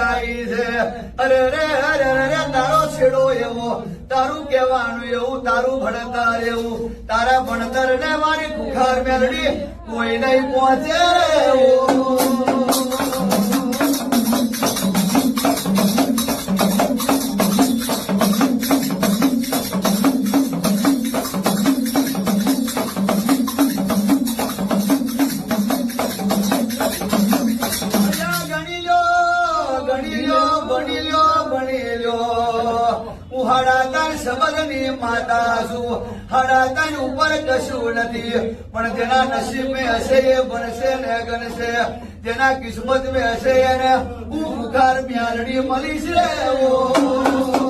આવી છે. અરે રે અરે રે તારો છેડો એવો, તારું કહેવાનું એવું, તારું ભણતર એવું, તારા ભણતર ને મારી ખુખાર મેલડી કોઈ નહીં પહોંચે એવું. શબ્દની માતા છું, હડાતન ઉપર કશું નથી, પણ જેના નસીબ મેં હશે એ બનશે ને ગણશે, જેના કિસ્મત મેં હશે એને હું ખુખાર મ્યાલડી મળી છે.